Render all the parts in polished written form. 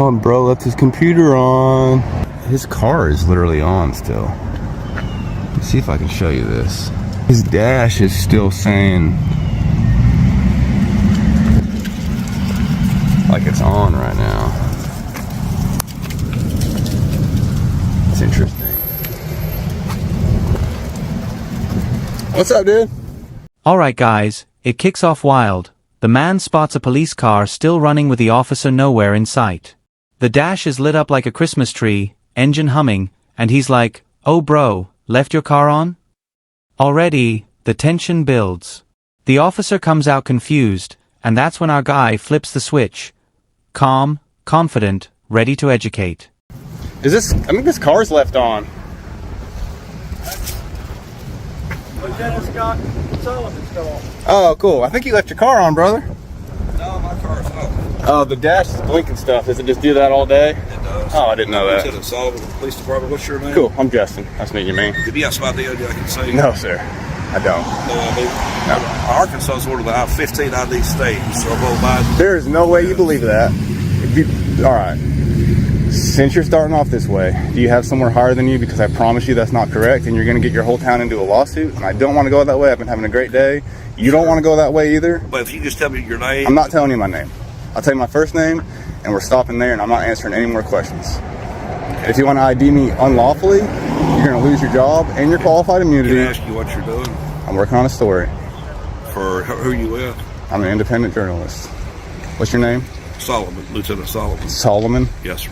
on, bro. Left his computer on. His car is literally on still. Let's see if I can show you this. His dash is still saying like it's on right now. It's interesting. What's up, dude? Alright guys, it kicks off wild. The man spots a police car still running with the officer nowhere in sight. The dash is lit up like a Christmas tree, engine humming, and he's like, "Oh bro, left your car on?" Already, the tension builds. The officer comes out confused, and that's when our guy flips the switch. Calm, confident, ready to educate. I think this car's left on. Lieutenant Scott Sullivan's call. Oh, cool. I think you left your car on, brother. No, my car's off. Oh, the dash is blinking stuff. Does it just do that all day? It does. Oh, I didn't know that. Lieutenant Sullivan, Police Department. What's your name? Cool. I'm Justin. Nice to meet you, man. Did you have somebody I can see? No, sir. I don't. No, I mean, No. Arkansas is one of the 15 ID states. So Biden. There is no way you believe that. All right. Since you're starting off this way, do you have somewhere higher than you? Because I promise you that's not correct, and you're going to get your whole town into a lawsuit, and I don't want to go that way. I've been having a great day. You don't want to go that way either. But if you just tell me your name. I'm not telling you my name. I'll tell you my first name, and we're stopping there, and I'm not answering any more questions. If you want to ID me unlawfully, you're going to lose your job and your qualified immunity. Can I ask you what you're doing? I'm working on a story. For who you with? I'm an independent journalist. What's your name? Solomon, Lieutenant Solomon. Solomon. Yes, sir.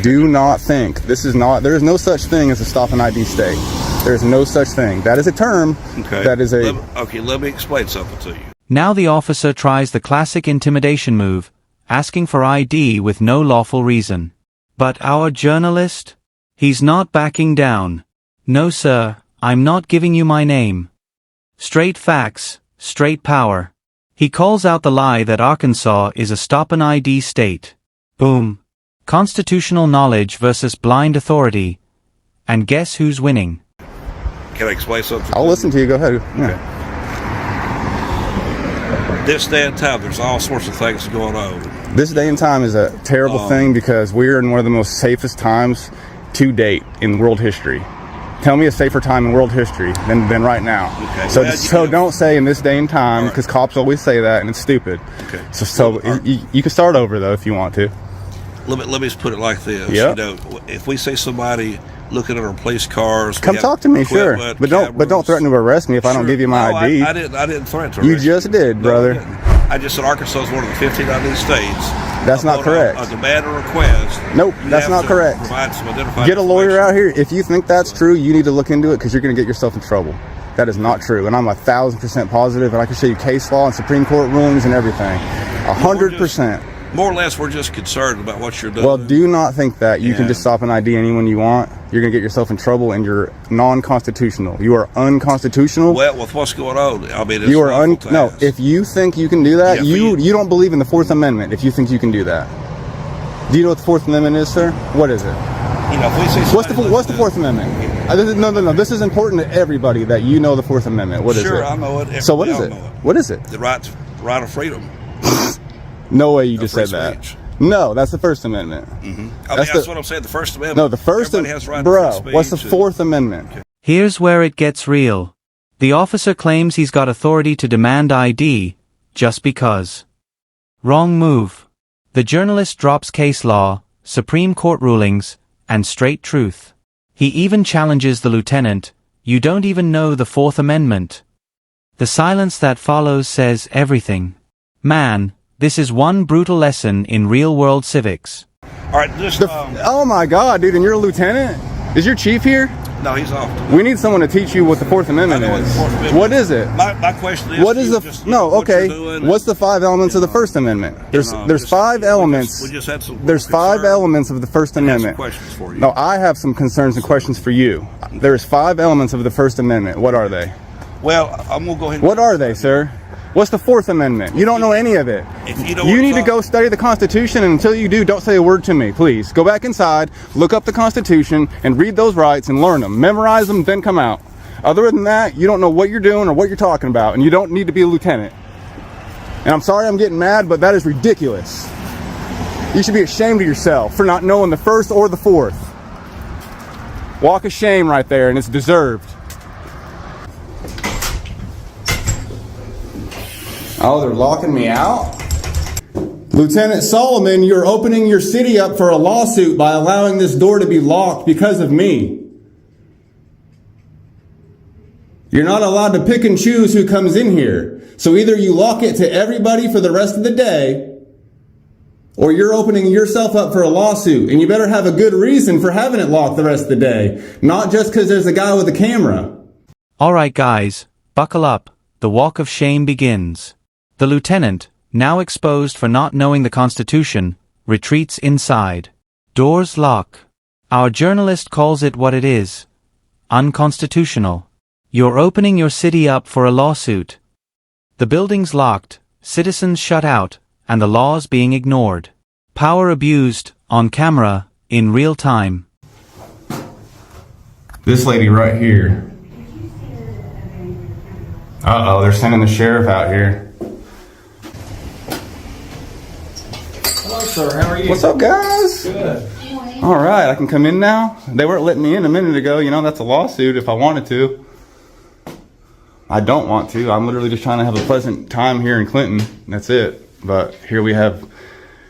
Do not think there is no such thing as a stop and ID state. There is no such thing. That is a term. Okay. That is a. Let me explain something to you. Now the officer tries the classic intimidation move, asking for ID with no lawful reason. But our journalist? He's not backing down. No sir, I'm not giving you my name. Straight facts, straight power. He calls out the lie that Arkansas is a stop and ID state. Boom. Constitutional knowledge versus blind authority. And guess who's winning? Can I explain something? I'll listen to you. Go ahead. Yeah. This day and time, there's all sorts of things going on. This day and time is a terrible thing because we're in one of the most safest times to date in world history. Tell me a safer time in world history than right now. Okay. So don't say in this day and time, because cops always say that and it's stupid. Okay. You can start over though if you want to. Let me just put it like this. Yep. You know, if we see somebody looking at our police cars, come talk to me, sure. But don't threaten to arrest me if I don't give you my ID. I didn't threaten to arrest you. just did, brother. I just said Arkansas is one of the 15 ID states. That's not correct. A demand or request. Nope, that's not correct. Get a lawyer out here. If you think that's true, you need to look into it because you're going to get yourself in trouble. That is not true, and I'm 1,000% positive, and I can show you case law and Supreme Court rulings and everything. 100%. More or less, we're just concerned about what you're doing. Well, do not think that you can just stop and ID anyone you want. You're going to get yourself in trouble, and you're non-constitutional. You are unconstitutional. Well, with what's going on, I mean, it's you are no. If you think you can do that, you don't believe in the Fourth Amendment. If you think you can do that, do you know what the Fourth Amendment is, sir? What is it? You know, if we say what's the Fourth Amendment? No. This is important to everybody that you know the Fourth Amendment. What is it? Sure, I know it. So what is it? What is it? The right of freedom. No way you just said that. No, that's the First Amendment. Mm-hmm. That's what I'm saying, the First Amendment. No, the First Amendment. Bro, what's the Fourth Amendment? Okay. Here's where it gets real. The officer claims he's got authority to demand ID, just because. Wrong move. The journalist drops case law, Supreme Court rulings, and straight truth. He even challenges the lieutenant, "You don't even know the Fourth Amendment." The silence that follows says everything. Man, this is one brutal lesson in real-world civics. All right, oh my God, dude, and you're a lieutenant? Is your chief here? No, he's off. We need someone to teach you what the Fourth Amendment is. What is it? My question is... What is what's the 5 elements of the First Amendment? There's 5 elements. There's 5 elements of the First Amendment. Questions for you. No, I have some concerns and questions for you. There's 5 elements of the First Amendment. What are they? Well, I'm going to go ahead and... What are they, sir? What's the Fourth Amendment? You don't know any of it. You need to go study the Constitution, and until you do, don't say a word to me, please. Go back inside, look up the Constitution, and read those rights and learn them. Memorize them, then come out. Other than that, you don't know what you're doing or what you're talking about, and you don't need to be a lieutenant. And I'm sorry I'm getting mad, but that is ridiculous. You should be ashamed of yourself for not knowing the first or the fourth. Walk of shame right there, and it's deserved. Oh, they're locking me out? Lieutenant Solomon, you're opening your city up for a lawsuit by allowing this door to be locked because of me. You're not allowed to pick and choose who comes in here. So either you lock it to everybody for the rest of the day, or you're opening yourself up for a lawsuit, and you better have a good reason for having it locked the rest of the day, not just because there's a guy with a camera. Alright guys, buckle up, the walk of shame begins. The lieutenant, now exposed for not knowing the Constitution, retreats inside. Doors lock. Our journalist calls it what it is. Unconstitutional. You're opening your city up for a lawsuit. The building's locked, citizens shut out, and the laws being ignored. Power abused, on camera, in real time. This lady right here. Uh-oh, they're sending the sheriff out here. Hello, sir. How are you? What's up, guys? Good. All right, I can come in now. They weren't letting me in a minute ago. You know, that's a lawsuit if I wanted to. I don't want to. I'm literally just trying to have a pleasant time here in Clinton. That's it. But here we have.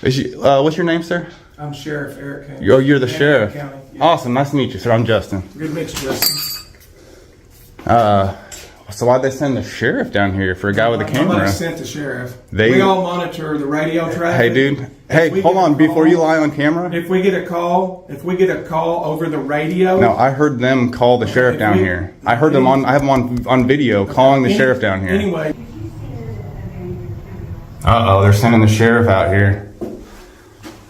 What's your name, sir? I'm Sheriff Eric County. Oh, you're the sheriff. County. Yeah. Awesome. Nice to meet you, sir. I'm Justin. Good to meet you, Justin. So why'd they send the sheriff down here for a guy with a camera? Nobody sent the sheriff. They- We all monitor the radio traffic. Hey, dude. Hey, If we hold get a on. Before call- you lie on camera. If we get a call over the radio. No, I heard them call the sheriff down here. I heard them on. I have them on video calling the sheriff down here. Anyway. Uh-oh, they're sending the sheriff out here.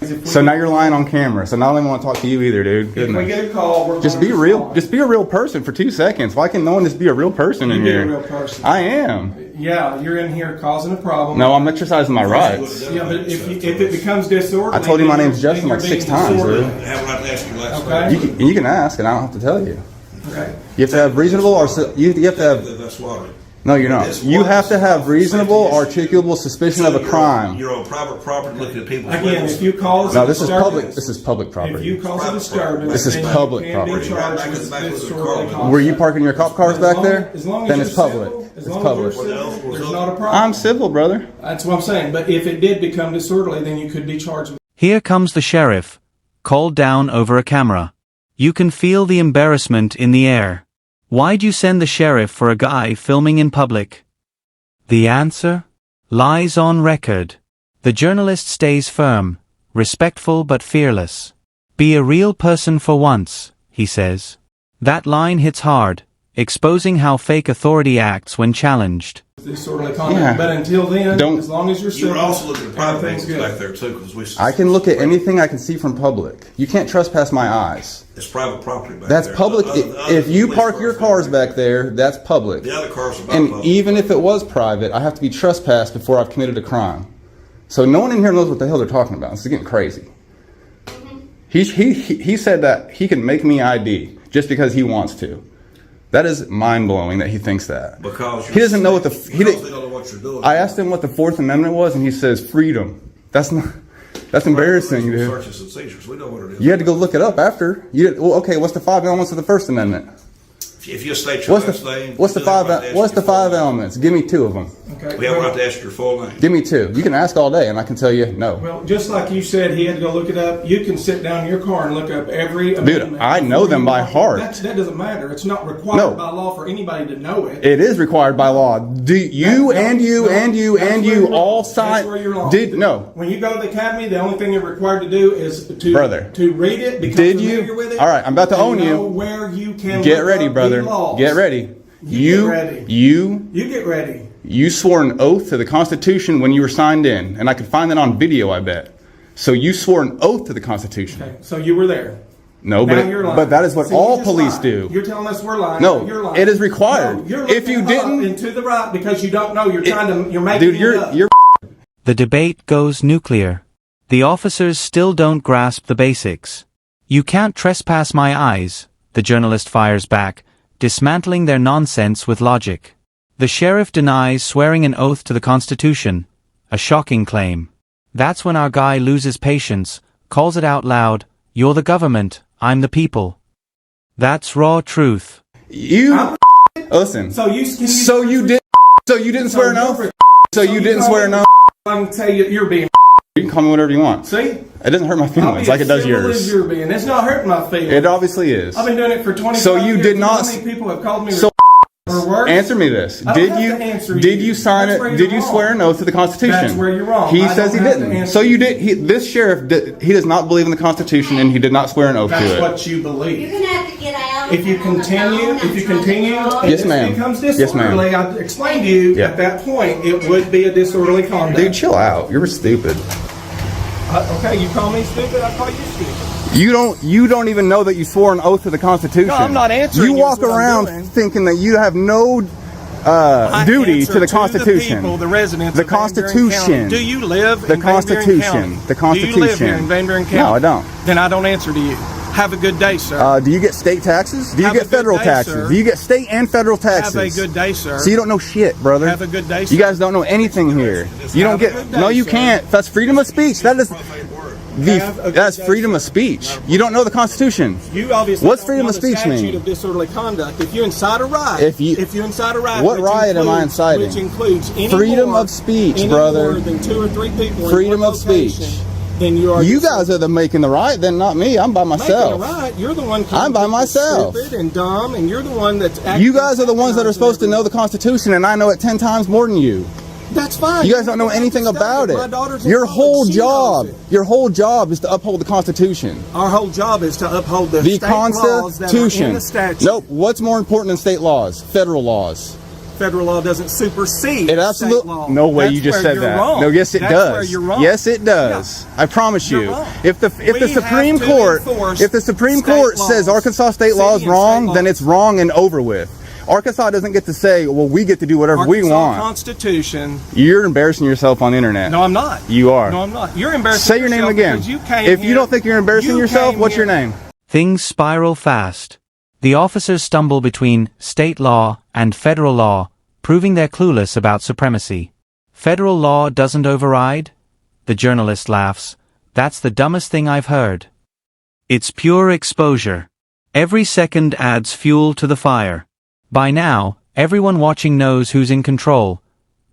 If we- So now you're lying on camera. So now I don't even want to talk to you either, dude. If we Goodness. get a call, we're Just going be to real. respond. Just be a real person for 2 seconds. Why can no one just be a real person in You be a here? real person. I am. Yeah, you're in here causing a problem. No, I'm exercising my rights. Yeah, but if it becomes disorderly. I told you my then name's you're- Justin then like you're 6 being times, disorderly. dude. I have a right to ask you last Okay. You can ask, and I don't have to tell you. Okay. You have to have reasonable, or you have to have. That's what. No, you're not. You have to have reasonable, articulable suspicion of a crime. You're on private property looking at people's Again, windows. if you cause No, a this is disturbance- public. This is public If property. you cause a disturbance, This is then you public can property. be charged Back in the with back of the disorderly car. conduct. Were you parking your cop cars back there? As long as Then you're it's public. civil, as It's long as public. you're civil, there's not a problem. I'm civil, brother. That's what I'm saying. But if it did become disorderly, then you could be charged with. Here comes the sheriff, called down over a camera. You can feel the embarrassment in the air. Why'd you send the sheriff for a guy filming in public? The answer lies on record. The journalist stays firm, respectful but fearless. Be a real person for once, he says. That line hits hard, exposing how fake authority acts when challenged. Disorderly conduct. Yeah. But until then, Don't- as long as you're You civil, were also looking at private everything's vehicles good. back there too, because we. I can look at anything I can see from public. You can't trespass my eyes. It's private property back That's there. public. Other If you police park your cars back there, that's public. The other cars are not And public. even if it was private, I have to be trespassed before I've committed a crime. So no one in here knows what the hell they're talking about. This is getting crazy. He said that he can make me ID just because he wants to. That is mind-blowing that he thinks that. Because He doesn't know what the... Because He they didn't, don't know what you're doing. I asked him what the Fourth Amendment was, and he says freedom. That's not... That's embarrassing, dude. Searches and seizures. We know what it is. You had to go look it up after. You did, well, okay, what's the 5 elements of the First Amendment? If you state your What's last the name, what's the you have five a right to ask what's the your full 5 name. elements? Give me 2 of them. Okay. We have a well- right to ask your full name. Give me 2. You can ask all day, and I can tell you no. Well, just like you said, he had to go look it up. You can sit down in your car and look up every amendment I know before them you by walk in. heart. That doesn't matter. It's not required No. by law for anybody to know it. It is required by law. Do you No, and you no, and you that's and where you you're all wrong. sign? That's where you're wrong. Did no, When you go to the academy, the only thing you're required to do is to Brother. to read it, become Did you? familiar with it. All right, I'm about to and own you. know where you can get look ready, up brother. the laws. Get ready. You get ready. You get ready. you swore an oath to the Constitution when you were signed in, and I could find that on video. I bet. So you swore an oath to the Constitution. Okay, so you were there. No, Now but you're lying. but that is what See, you all just police lied. do. You're telling us we're lying. No, you're lying. it is required. No, you're If you looking up didn't- and to the right because you don't know. You're you're making Dude, it up. you're The debate goes nuclear. The officers still don't grasp the basics. You can't trespass my eyes, the journalist fires back, dismantling their nonsense with logic. The sheriff denies swearing an oath to the Constitution, a shocking claim. That's when our guy loses patience, calls it out loud, "You're the government, I'm the people." That's raw truth. Listen. So you didn't swear an oath? So you didn't swear an oath? I can tell you, you're being. You can call me whatever you want. See? It doesn't hurt my feelings like it does yours. You're being. It's not hurting my feelings. It obviously is. I've been doing it for 25 years. So you did not. How many people have called me So or worse? answer me this. Did you sign it? Did you swear an oath to the Constitution? That's where you're wrong. He says he didn't. So you did. This sheriff, he does not believe in the Constitution, and he did not swear an oath to it. That's what you believe. You're gonna have to get out. If you continue, Yes, ma'am. it becomes Yes, ma'am. disorderly, I explained to you at that point it would be a disorderly conduct. Dude, chill out. You're stupid. Okay, you call me stupid, I call you stupid. You don't even know that you swore an oath to the Constitution. No, I'm not answering You you, walk is what I'm around doing. thinking that you have no duty to the Constitution. The people, the residents The of Van Buren Constitution. County. Do you live The in Van Buren Constitution. County? The Constitution. Do you live here in Van Buren County? No, I don't. Then I don't answer to you. Have a good day, sir. Do you get state taxes? Do you Have a get good federal day, taxes? sir. Do you get state and federal taxes? Have a good day, sir. So you don't know shit, brother. Have a good day, sir. You guys don't know anything here. You don't Have a get. good day, No, you sir. can't. That's freedom of speech. That is. Have a good That's day, freedom sir. of speech. You don't know the Constitution. You obviously What's don't freedom know of the speech statute mean? of disorderly conduct. If you incite a riot, If you incite a riot, what which riot am I includes- inciting? Which includes any Freedom more- of speech, any brother. more than 2 or 3 people. Freedom in one of speech. location, Then you are. You guys are the making the riot, then not me. I'm by myself. Making a riot. You're the one. I'm by myself. Stupid and dumb, and you're the one that's. acting You guys are the ones that are supposed to know the Constitution, and I know it 10 times more than you. That's fine. You guys don't know anything about My daughter's it. in Your college. whole She job, knows it. your whole job is to uphold the Constitution. Our whole job is to uphold the The state laws that are in Constitution. the statute. Nope. What's more important than state laws? Federal laws. Federal law doesn't supersede It state absolutely. law. No way. That's You just where said you're that. wrong. No. Yes, it That's does. Where you're wrong. Yes, it does. I promise You're you. wrong. If the We Supreme have to Court enforce Supreme state Court laws. says Arkansas state law is City and wrong, state then laws. it's wrong and over with. Arkansas doesn't get to say, well, we get to do whatever we Arkansas want. Constitution. You're embarrassing yourself on the internet. No, I'm not. You are. No, I'm not. You're embarrassing. Say your name yourself again. because You came If you here- don't think you're embarrassing you yourself, came what's your here- name? Things spiral fast. The officers stumble between state law and federal law, proving they're clueless about supremacy. Federal law doesn't override? The journalist laughs. That's the dumbest thing I've heard. It's pure exposure. Every second adds fuel to the fire. By now, everyone watching knows who's in control.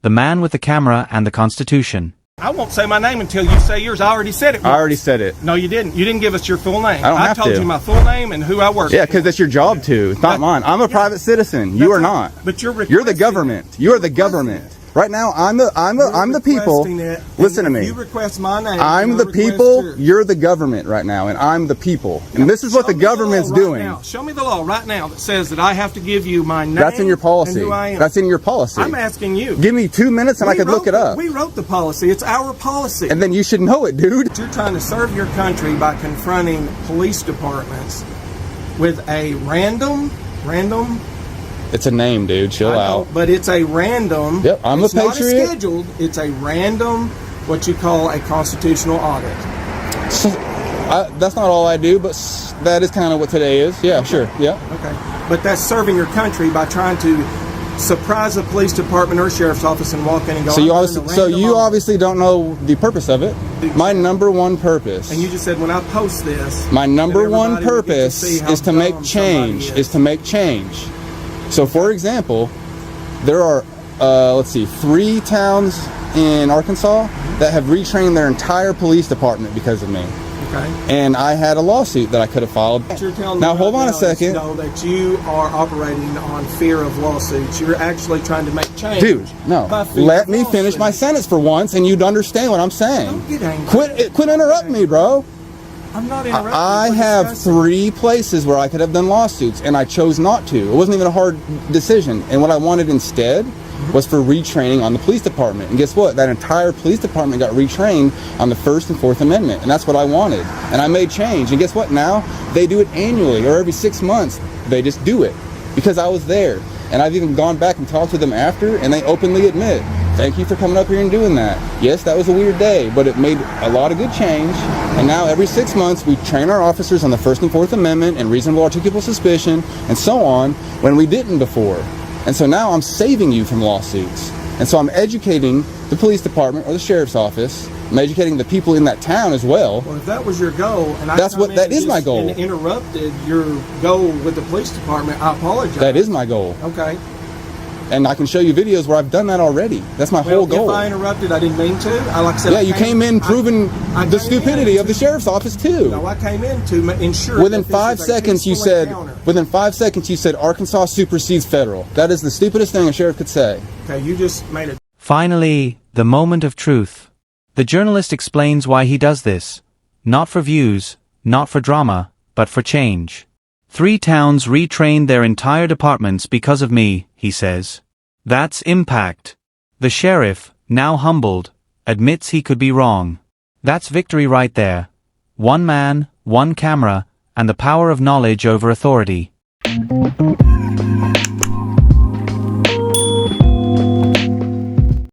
The man with the camera and the Constitution. I won't say my name until you say yours. I already said it. I already said it. No, you didn't. You didn't give us your full name. I don't have told to. you my full name and who I work Yeah, for. because it's your job to. It's not mine. I'm a private citizen. You are not. But you're the requesting government. You are the government. Right now, I'm the people. Listen to me. You request my name. I'm the people. You're the government right now, and I'm the people. And this is what the government's doing. Show me the law right now that says that I have to give you my name. That's in your policy. And who I am. That's in your policy. I'm asking you. Give me 2 minutes and I could look it up. We wrote the policy. It's our policy. And then you should know it, dude. You're trying to serve your country by confronting police departments with a random. It's a name, dude. Chill out. But it's a random. Yep, I'm a it's not patriot. scheduled. It's a random, what you call a constitutional audit. So, that's not all I do, but that is kind of what today is. Yeah, sure. Yeah. Okay. But that's serving your country by trying to surprise a police department or sheriff's office and walk in and go. So "I'm doing a random audit." obviously don't know the purpose of it. My number one purpose. And you just said when I post this. My number that one everybody will get to purpose see how is to make dumb change. somebody Is to make change. So, for example, there are, 3 towns in Arkansas that have retrained their entire police department because of me. Okay. And I had a lawsuit that I could have filed. What you're telling me Now, right hold on now a second. is, no, that you are operating on fear of lawsuits. You're actually trying to make change. Dude, no. by fear Let of me finish my lawsuits. sentence for once, and you'd understand what I'm saying. Don't get angry. Quit interrupting me, bro. I'm not interrupting. I We're have discussing. 3 places where I could have done lawsuits, and I chose not to. It wasn't even a hard decision. And what I wanted instead was for retraining on the police department. And guess what? That entire police department got retrained on the First and Fourth Amendment. And that's what I wanted. And I made change. And guess what? Now they do it annually, or every 6 months. They just do it because I was there. And I've even gone back and talked to them after, and they openly admit, thank you for coming up here and doing that. Yes, that was a weird day, but it made a lot of good change. And now every 6 months, we train our officers on the First and Fourth Amendment and reasonable articulable suspicion and so on, when we didn't before. And so now I'm saving you from lawsuits. And so I'm educating the police department or the sheriff's office I'm educating the people in that town as well. Well, if that was your goal, and that is my goal. And interrupted your goal with the police department, I apologize. That is my goal. Okay. And I can show you videos where I've done that already. That's my whole goal. If I interrupted, I didn't mean to. Like I said, yeah, you came in proving the stupidity of the sheriff's office too. No, I came in to ensure. Within 5 seconds, you said. Within 5 seconds, you said Arkansas supersedes federal. That is the stupidest thing a sheriff could say. Okay, you just made it. Finally, the moment of truth. The journalist explains why he does this. Not for views, not for drama, but for change. 3 towns retrained their entire departments because of me, he says. That's impact. The sheriff, now humbled, admits he could be wrong. That's victory right there. One man, one camera, and the power of knowledge over authority.